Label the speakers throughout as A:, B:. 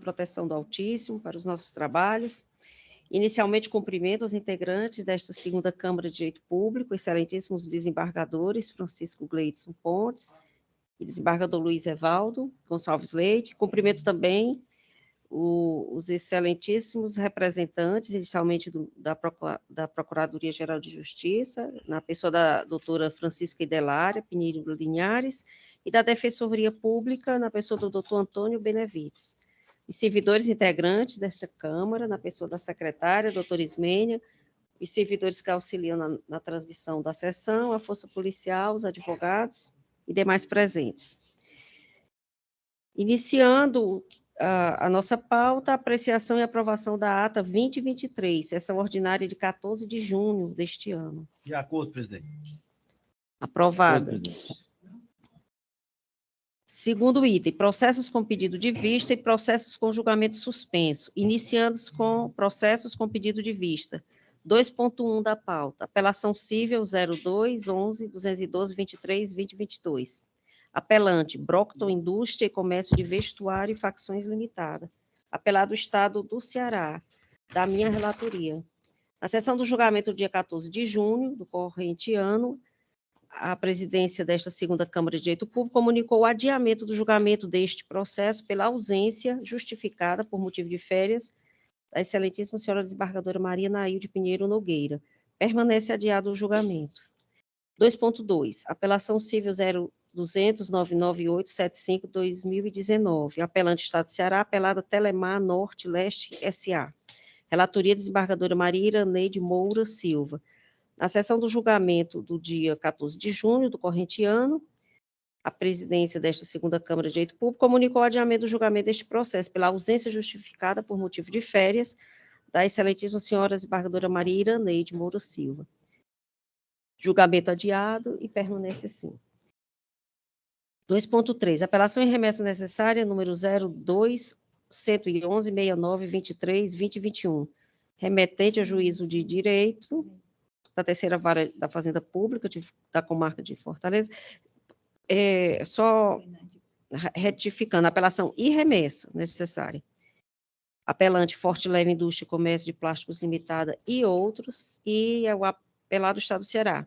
A: proteção do Altíssimo para os nossos trabalhos. Inicialmente, cumprimento os integrantes desta segunda Câmara de Direito Público, excelentíssimos desembargadores Francisco Gleidson Pontes e desembargador Luiz Evaldo Gonçalves Leite. Cumprimento também os excelentíssimos representantes, inicialmente da Procuradoria-Geral de Justiça, na pessoa da doutora Francisca Idelária Pinheiro Linhares, e da Defensoria Pública, na pessoa do doutor Antônio Benevides. E servidores integrantes desta Câmara, na pessoa da secretária, doutora Ismênia, e servidores que auxiliam na transmissão da sessão, a Força Policial, os advogados e demais presentes. Iniciando a nossa pauta, apreciação e aprovação da ata 2023, sessão ordinária de 14 de junho deste ano.
B: De acordo, presidente.
A: Aprovada. Presidente. Segundo item, processos com pedido de vista e processos com julgamento suspenso, iniciando com processos com pedido de vista. 2.1 da pauta, apelação civil 02, 11, 212, 23, 2022. Apelante, Brockton Indústria e Comércio de Vestuário e Facções Limitada. Apelado Estado do Ceará, da minha relatoria. Na sessão do julgamento do dia 14 de junho do corrente ano, a presidência desta segunda Câmara de Direito Público comunicou o adiamento do julgamento deste processo pela ausência justificada por motivo de férias da excelentíssima senhora desembargadora Maria Nailde Pinheiro Nogueira. Permanece adiado o julgamento. 2.2. Apelação civil 0200999875-2019. Apelante Estado do Ceará, apelada Telemar Norte Leste S.A. Relatoria desembargadora Maria Iraneide Moura Silva. Na sessão do julgamento do dia 14 de junho do corrente ano, a presidência desta segunda Câmara de Direito Público comunicou o adiamento do julgamento deste processo pela ausência justificada por motivo de férias da excelentíssima senhora desembargadora Maria Iraneide Moura Silva. Julgamento adiado e permanece assim. 2.3. Apelação em remessa necessária, número 02-111-69-23-2021. Remetente a juízo de direito da terceira vara da Fazenda Pública da comarca de Fortaleza. Só retificando, apelação e remessa necessária. Apelante Forte Leve Indústria e Comércio de Plásticos Limitada e outros, e é o apelado Estado do Ceará.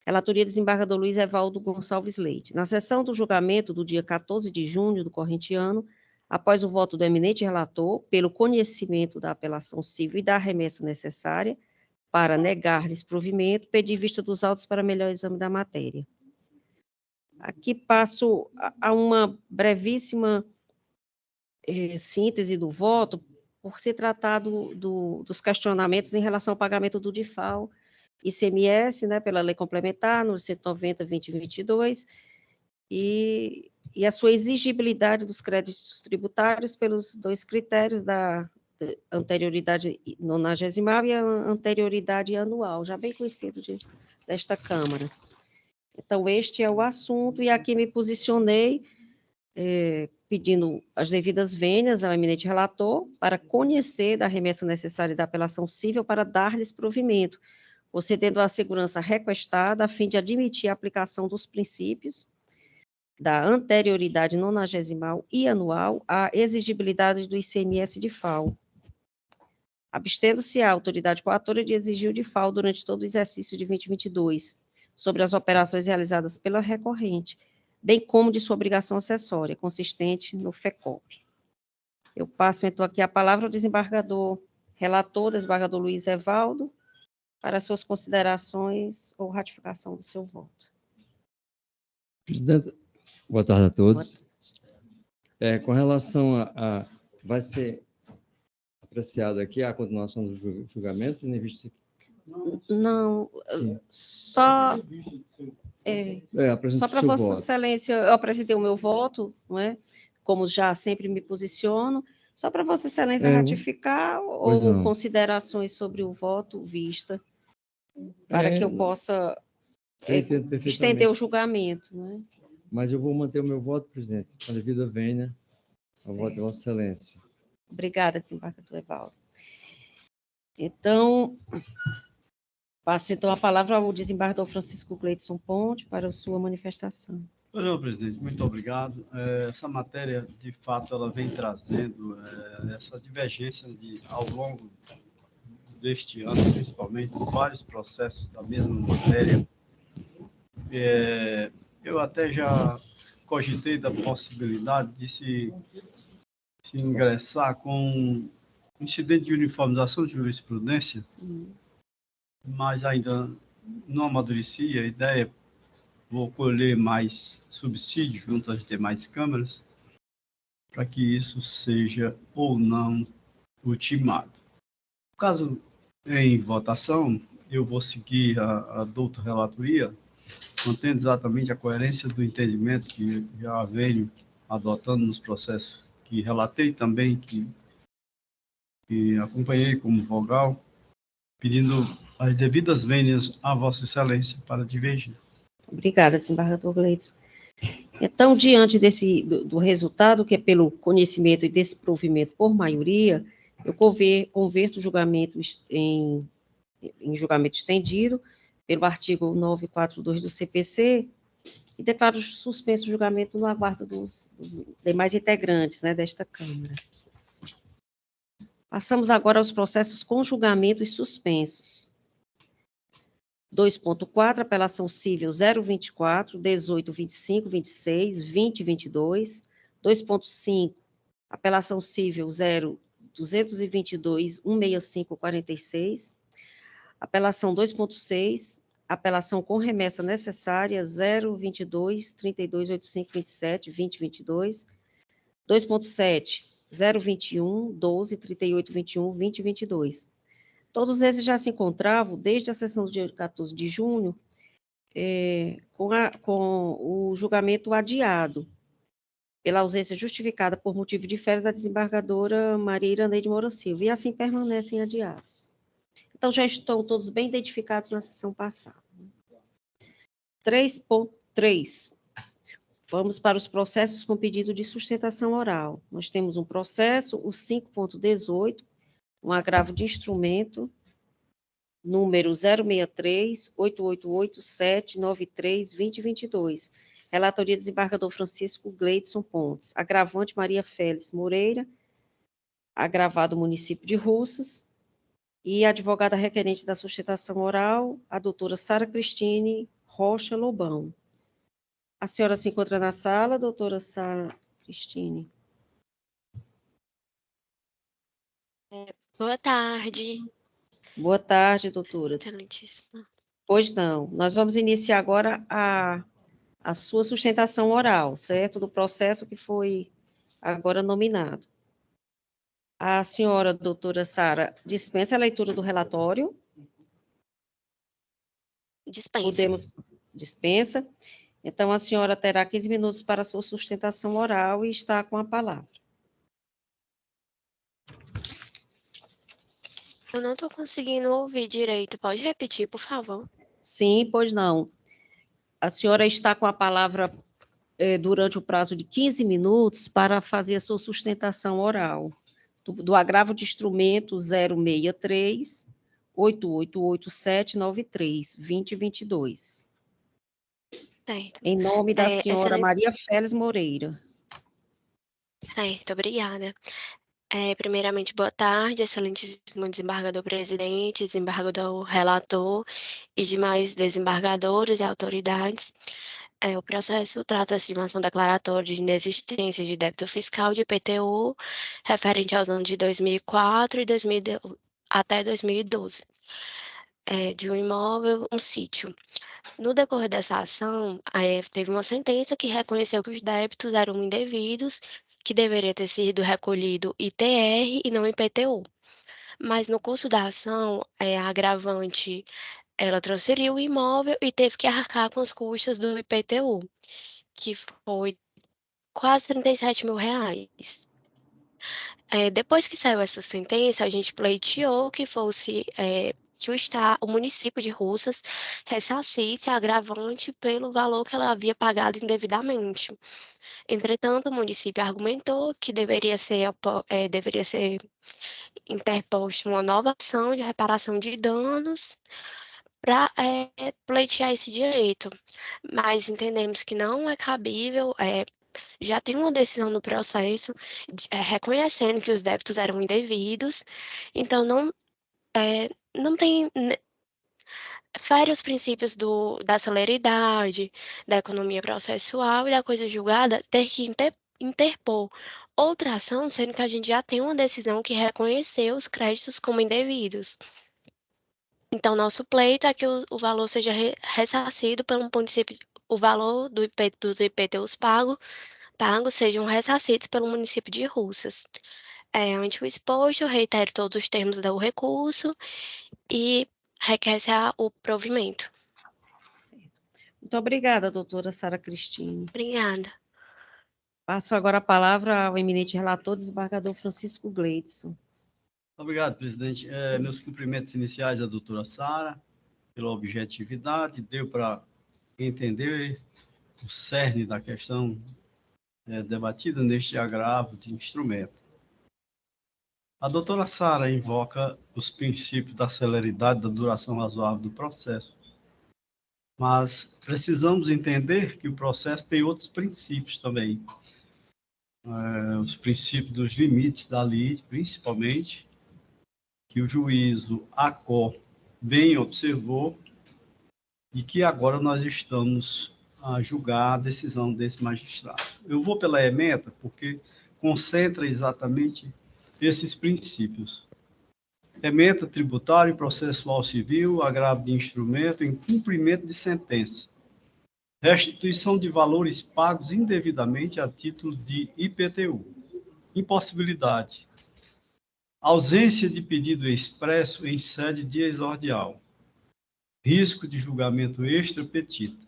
A: Relatoria desembargador Luiz Evaldo Gonçalves Leite. Na sessão do julgamento do dia 14 de junho do corrente ano, após o voto do eminente relator, pelo conhecimento da apelação civil e da remessa necessária, para negar-lhes provimento, pedir vista dos autos para melhor exame da matéria. Aqui passo a uma brevíssima síntese do voto, por se tratar dos questionamentos em relação ao pagamento do DIFAL, ICMS, né, pela lei complementar, no 190/2022, e a sua exigibilidade dos créditos tributários pelos dois critérios da anterioridade nonagesimal e a anterioridade anual, já bem conhecido desta Câmara. Então, este é o assunto, e aqui me posicionei pedindo as devidas vênias ao eminente relator para conhecer da remessa necessária da apelação civil para dar-lhes provimento, concedendo a segurança requestada a fim de admitir a aplicação dos princípios da anterioridade nonagesimal e anual à exigibilidade do ICMS de FAO, abstendo-se a autoridade coatora de exigir o DIFAL durante todo o exercício de 2022, sobre as operações realizadas pela recorrente, bem como de sua obrigação acessória, consistente no FECOP. Eu passo, então, aqui a palavra ao desembargador relator, desembargador Luiz Evaldo, para suas considerações ou ratificação do seu voto.
C: Presidente, boa tarde a todos. Com relação vai ser apreciado aqui a continuação do julgamento, nem visto aqui?
A: Não, só para Vossa Excelência, eu apresentei o meu voto, não é? Como já sempre me posiciono, só para Vossa Excelência ratificar ou considerações sobre o voto vista, para que eu possa estender o julgamento, não é?
C: Mas eu vou manter o meu voto, presidente, com a devida vênia, ao voto de Vossa Excelência.
A: Obrigada, desembargador Evaldo. Então, passo então a palavra ao desembargador Francisco Gleidson Ponte para a sua manifestação.
B: Senhor presidente, muito obrigado. Essa matéria, de fato, ela vem trazendo essa divergência ao longo deste ano, principalmente, vários processos da mesma matéria. Eu até já cogitei da possibilidade de se ingressar com incidente de uniformização de jurisprudência, sim, mas ainda não amadureci a ideia. Vou colher mais subsídio junto às demais câmaras para que isso seja ou não ultimado. No caso em votação, eu vou seguir a douta relatoria, mantendo exatamente a coerência do entendimento que já venho adotando nos processos que relatei também, que acompanhei como vogal, pedindo as devidas vênias à Vossa Excelência para divergir.
A: Obrigada, desembargador Gleidson. Então, diante do resultado, que é pelo conhecimento e desprovimento por maioria, eu converto o julgamento em julgamento estendido, pelo artigo 942 do CPC, e declaro suspenso o julgamento no aguardo dos demais integrantes, né, desta Câmara. Passamos agora aos processos com julgamento e suspensos. 2.4, apelação civil 024, 18, 25, 26, 20 e 22. 2.5, apelação civil 222, 165, 46. Apelação 2.6, apelação com remessa necessária 022, 32, 85, 27, 20 e 22. 2.7, 021, 12, 38, 21, 20 e 22. Todos esses já se encontravam, desde a sessão do dia 14 de junho, com o julgamento adiado, pela ausência justificada por motivo de férias da desembargadora Maria Iraneide Moura Silva, e assim permanecem adiados. Então, já estão todos bem identificados na sessão passada. 3.3. Vamos para os processos com pedido de sustentação oral. Nós temos um processo, o 5.18, um agravo de instrumento, número 063-888-793-2022. Relatoria do desembargador Francisco Gleidson Pontes. Agravante Maria Félix Moreira, agravado município de Russas. E a advogada requerente da sustentação oral, a doutora Sara Cristine Rocha Lobão. A senhora se encontra na sala, doutora Sara Cristine?
D: Boa tarde.
A: Boa tarde, doutora.
D: Excelentíssima.
A: Pois não. Nós vamos iniciar agora a sua sustentação oral, certo? Do processo que foi agora nominado. A senhora, doutora Sara, dispensa a leitura do relatório?
D: Dispensa.
A: Dispensa. Então, a senhora terá 15 minutos para a sua sustentação oral e está com a palavra.
D: Eu não estou conseguindo ouvir direito. Pode repetir, por favor?
A: Sim, pois não. A senhora está com a palavra durante o prazo de 15 minutos para fazer a sua sustentação oral do agravo de instrumento 063 888793 2022.
D: Certo.
A: Em nome da senhora
D: excelente...
A: Maria Félix Moreira.
D: Certo, obrigada. Primeiramente, boa tarde, excelentíssimo desembargador presidente, desembargador relator e demais desembargadores e autoridades. O processo trata-se de uma ação declaratória de inexistência de débito fiscal de IPTU referente aos anos de 2004 e até 2012, de um imóvel, um sítio. No decorrer dessa ação, teve uma sentença que reconheceu que os débitos eram indevidos, que deveria ter sido recolhido ITR e não IPTU. Mas no curso da ação, a agravante, ela transferiu o imóvel e teve que arcar com as custas do IPTU, que foi quase R$ 37.000. Depois que saiu essa sentença, a gente pleiteou que fosse que o município de Russas ressarcisse a agravante pelo valor que ela havia pagado indevidamente. Entretanto, o município argumentou que deveria ser interposta uma nova ação de reparação de danos para pleitear esse direito, mas entendemos que não é cabível, já tem uma decisão no processo reconhecendo que os débitos eram indevidos, então não tem, fere os princípios da celeridade, da economia processual e da coisa julgada ter que interpor outra ação, sendo que a gente já tem uma decisão que reconheceu os créditos como indevidos. Então, nosso pleito é que o valor seja ressarcido pelo município, o valor dos IPTUs pagos sejam ressarcidos pelo município de Russas. Ante o exposto, reitero todos os termos do recurso e requer-se o provimento.
A: Muito obrigada, doutora Sara Cristine.
D: Obrigada.
A: Passo agora a palavra ao eminente relator, desembargador Francisco Gleidson.
B: Obrigado, presidente. Meus cumprimentos iniciais à doutora Sara, pela objetividade, deu para entender o cerne da questão debatida neste agravo de instrumento. A doutora Sara invoca os princípios da celeridade, da duração razoável do processo, mas precisamos entender que o processo tem outros princípios também. Os princípios dos limites da lei, principalmente, que o juízo ACO bem observou e que agora nós estamos a julgar a decisão desse magistrado. Eu vou pela ementa porque concentra exatamente esses princípios. Ementa tributário e processual civil, agravo de instrumento, incumprimento de sentença, restituição de valores pagos indevidamente a título de IPTU, impossibilidade, ausência de pedido expresso em sede de exordial, risco de julgamento extra petita,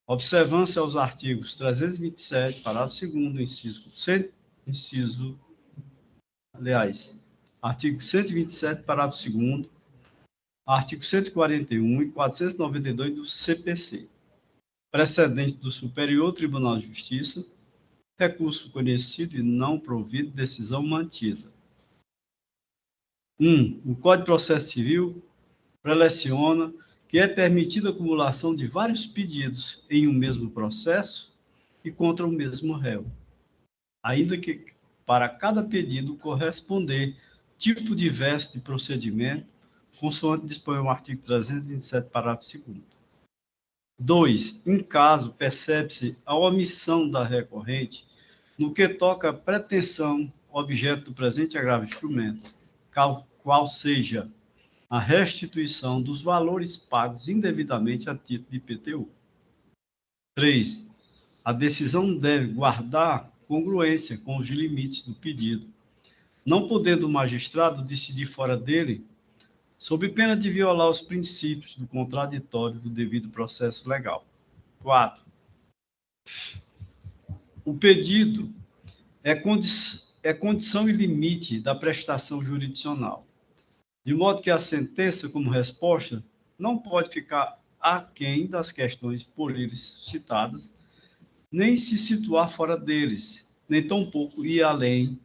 B: observância aos artigos 327, parágrafo 2º, artigo 127, parágrafo 2º, artigo 141 e 492 do CPC, precedente do Superior Tribunal de Justiça, recurso conhecido e não provido, decisão mantida. 1. O Código de Processo Civil preleciona que é permitida a acumulação de vários pedidos em um mesmo processo e contra o mesmo réu, ainda que para cada pedido corresponder tipo diverso de procedimento, consoante dispõe o artigo 327, parágrafo 2º. 2. Em caso, percebe-se a omissão da recorrente no que toca à pretensão objeto do presente agravo de instrumento, qual seja a restituição dos valores pagos indevidamente a título de IPTU. 3. A decisão deve guardar congruência com os limites do pedido, não podendo o magistrado decidir fora dele, sob pena de violar os princípios do contraditório do devido processo legal. 4. O pedido é condição e limite da prestação jurisdicional, de modo que a sentença, como resposta, não pode ficar aquém das questões por eles citadas, nem se situar fora deles, nem tampouco ir além.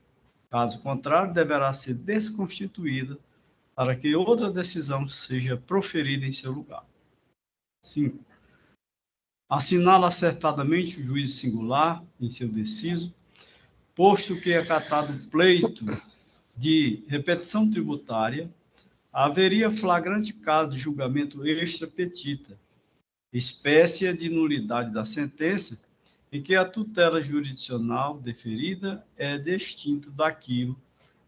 B: Caso contrário, deverá ser desconstituída para que outra decisão seja proferida em seu lugar. 5. Assinala acertadamente o juiz singular em seu deciso, posto que acatado o pleito de repetição tributária, haveria flagrante caso de julgamento extra petita, espécie de nulidade da sentença, em que a tutela jurisdicional deferida é distinta daquilo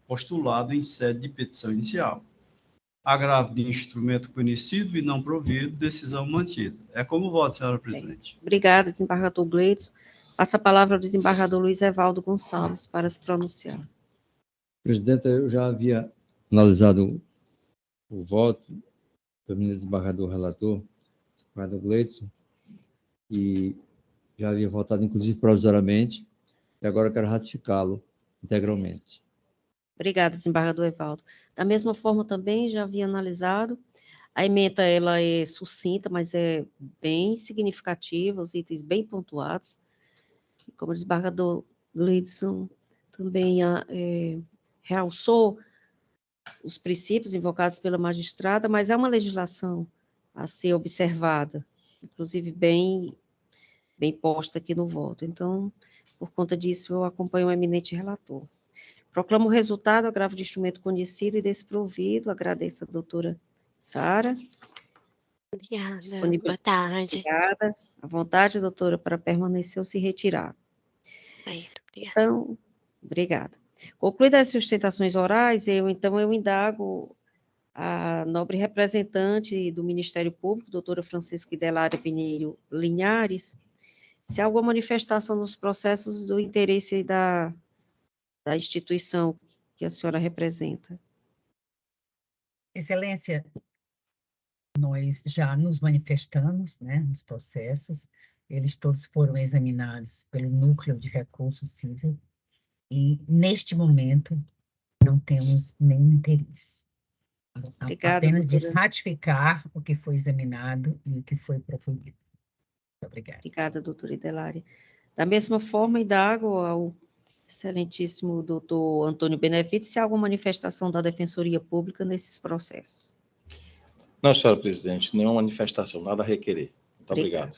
B: postulado em sede de petição inicial. Agravo de instrumento conhecido e não provido, decisão mantida. É como voto, senhora presidente.
A: Obrigada, desembargador Gleidson. Passa a palavra ao desembargador Luiz Evaldo Gonçalves para se pronunciar.
C: Presidente, eu já havia analisado o voto do desembargador relator, desembargador Gleidson, e já havia votado, inclusive, provisoriamente, e agora quero ratificá-lo integralmente.
A: Obrigada, desembargador Evaldo. Da mesma forma, também já havia analisado. A ementa ela é sucinta, mas é bem significativa, os itens bem pontuados. Como o desembargador Gleidson também realçou os princípios invocados pela magistrada, mas é uma legislação a ser observada, inclusive bem posta aqui no voto. Então, por conta disso, eu acompanho o eminente relator. Proclamo o resultado, agravo de instrumento conhecido e desprovido. Agradeço a doutora Sara.
D: Obrigada. Boa tarde.
A: Obrigada. À vontade, doutora, para permanecer ou se retirar.
D: Obrigada.
A: Então, obrigada. Concluídas as sustentações orais, eu indago a nobre representante do Ministério Público, doutora Francisca Idelária Pinheiro Linhares, se há alguma manifestação nos processos do interesse da instituição que a senhora representa.
E: Excelência, nós já nos manifestamos, né, nos processos, eles todos foram examinados pelo Núcleo de Recurso Civil e, neste momento, não temos nenhum interesse.
A: Obrigada,
E: apenas
A: doutora.
E: De ratificar o que foi examinado e o que foi proferido. Muito obrigada.
A: Obrigada, doutora Idelária. Da mesma forma, indago ao excelentíssimo doutor Antônio Benevides se há alguma manifestação da Defensoria Pública nesses processos.
F: Não, senhora presidente, nenhuma manifestação, nada a requerer. Muito obrigado.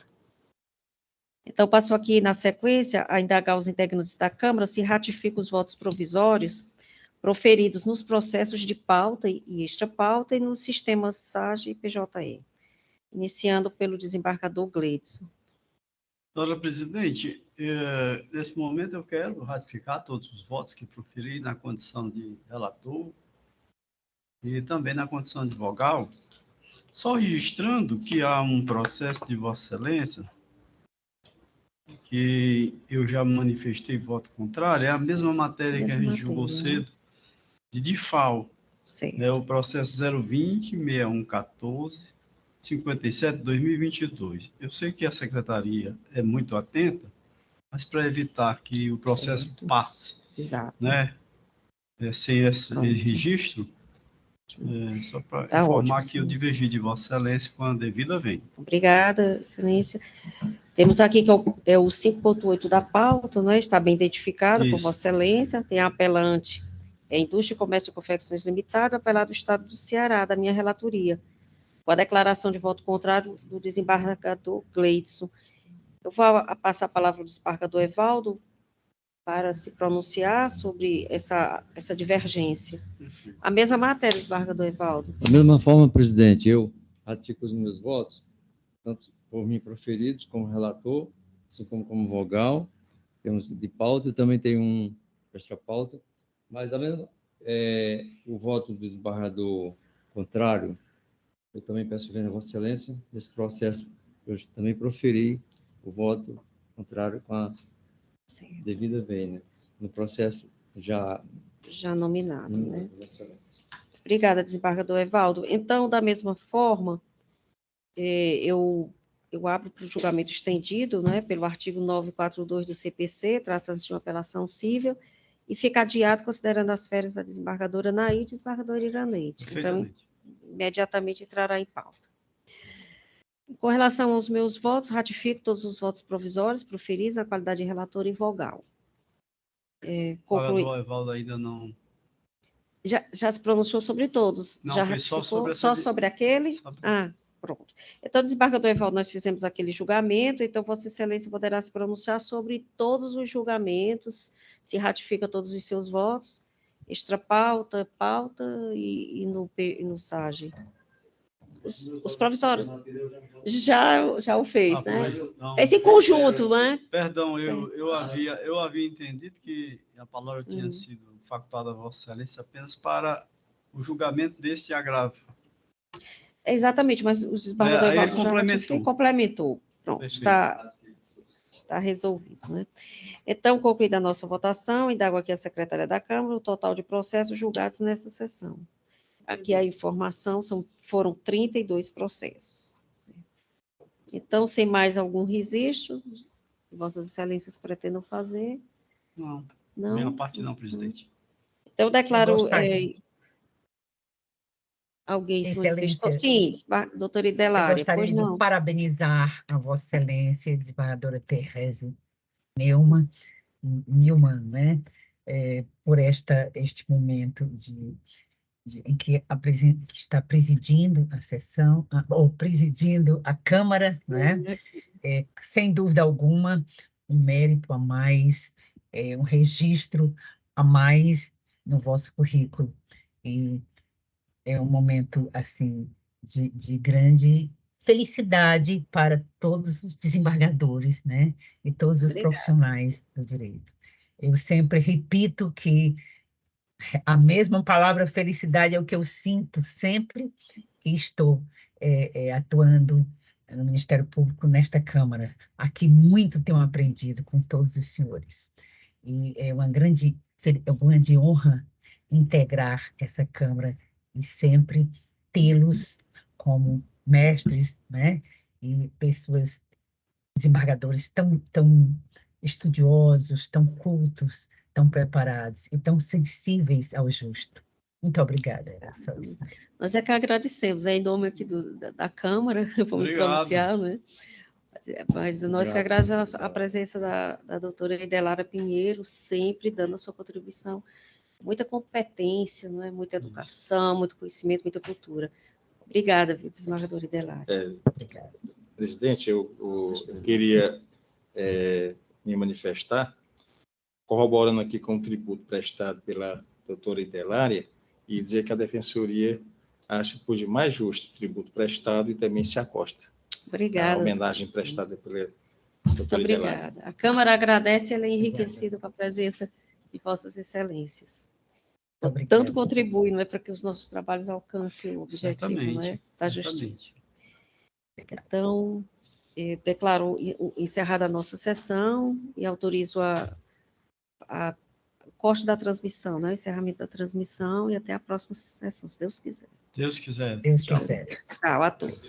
A: Então, passo aqui, na sequência, a indagar os integrantes da Câmara se ratificam os votos provisórios proferidos nos processos de pauta e extra-pauta e nos sistemas SAGE e PJE, iniciando pelo desembargador Gleidson.
B: Senhora presidente, nesse momento eu quero ratificar todos os votos que proferi na condição de relator e também na condição de vogal, só registrando que há um processo de Vossa Excelência que eu já manifestei voto contrário, é a mesma matéria que a gente julgou cedo, de DIFAL, é o processo 020-6114, 57/2022. Eu sei que a secretaria é muito atenta, mas para evitar que o processo passe, né, sem esse registro, só para informar que eu divergi de Vossa Excelência com a devida vênia.
A: Obrigada, Excelência. Temos aqui que é o 5.8 da pauta, né, está bem identificado por Vossa Excelência, tem a apelante, é Indústria, Comércio e Confecções Limitada, apelado do Estado do Ceará, da minha relatoria, com a declaração de voto contrário do desembargador Gleidson. Eu vou passar a palavra ao desembargador Evaldo para se pronunciar sobre essa divergência. A mesma matéria, desembargador Evaldo.
C: Da mesma forma, presidente, eu ratifico os meus votos, tanto por mim proferidos como relator, assim como vogal, temos de pauta e também tem um extra pauta, mas da mesma, o voto do desembargador contrário, eu também peço vênia a Vossa Excelência, nesse processo eu também proferi o voto contrário com a devida vênia, no processo já
A: nominado, né? Obrigada, desembargador Evaldo. Então, da mesma forma, eu abro para o julgamento estendido, né, pelo artigo 942 do CPC, trata-se de uma apelação civil, e fica adiado considerando as férias da desembargadora Nair e desembargador Iraneide. Então, imediatamente entrará em pauta. Com relação aos meus votos, ratifico todos os votos provisórios proferidos na qualidade de relator e vogal.
B: O desembargador Evaldo ainda não...
A: Já se pronunciou sobre todos?
B: Não,
A: já
B: foi
A: ratificou? Só sobre aquele? Pronto. Então, desembargador Evaldo, nós fizemos aquele julgamento, então Vossa Excelência poderá se pronunciar sobre todos os julgamentos, se ratifica todos os seus votos, extra pauta e no SAGE. Os provisórios já o fez, né? Não, fez em conjunto, né?
B: Perdão, eu havia entendido que a palavra tinha sido facultada a Vossa Excelência apenas para o julgamento deste agravo.
A: Exatamente, mas o desembargador Evaldo
B: já
A: complementou. Pronto, está resolvido, né? Então, concluída a nossa votação, indago aqui a secretária da Câmara o total de processos julgados nessa sessão. Aqui a informação foram 32 processos. Então, sem mais algum registro, Vossas Excelências pretendam fazer?
B: Não. Minha parte não, presidente.
A: Então, eu declaro... Alguém se manifestou? Sim, doutora Idelária.
E: Eu gostaria de parabenizar a Vossa Excelência, desembargadora Thérèse Neumann, né, por este momento de em que está presidindo a sessão, ou presidindo a Câmara, né? Sem dúvida alguma, um mérito a mais, um registro a mais no vosso currículo. E é um momento, assim, de grande felicidade para todos os desembargadores, né? E todos os profissionais do direito. Eu sempre repito que a mesma palavra felicidade é o que eu sinto sempre que estou atuando no Ministério Público nesta Câmara. Aqui muito tenho aprendido com todos os senhores. E é uma grande honra integrar essa Câmara e sempre tê-los como mestres, né? E pessoas, desembargadores tão estudiosos, tão cultos, tão preparados e tão sensíveis ao justo. Muito obrigada, era só isso.
A: Nós é que agradecemos, em nome aqui da Câmara, vamos pronunciar, né? Mas nós que agradecemos a presença da doutora Idelara Pinheiro, sempre dando a sua contribuição, muita competência, não é? Muita educação, muito conhecimento, muita cultura. Obrigada, desembargadora Idelara.
E: Obrigada.
F: Presidente, eu queria me manifestar, corroborando aqui com o tributo prestado pela doutora Idelária, e dizer que a Defensoria acha por demais justo o tributo prestado e também se acosta.
A: Obrigada.
F: A homenagem prestada pela doutora Idelária.
A: Obrigada. A Câmara agradece, ela é enriquecida com a presença de Vossas Excelências. Tanto contribui, não é, para que os nossos trabalhos alcancem o objetivo, não é, da justiça. Então, declaro encerrada a nossa sessão e autorizo o corte da transmissão, né, o encerramento da transmissão, e até a próxima sessão, se Deus quiser.
B: Deus quiser.
E: Deus quiser.
A: Tchau a todos.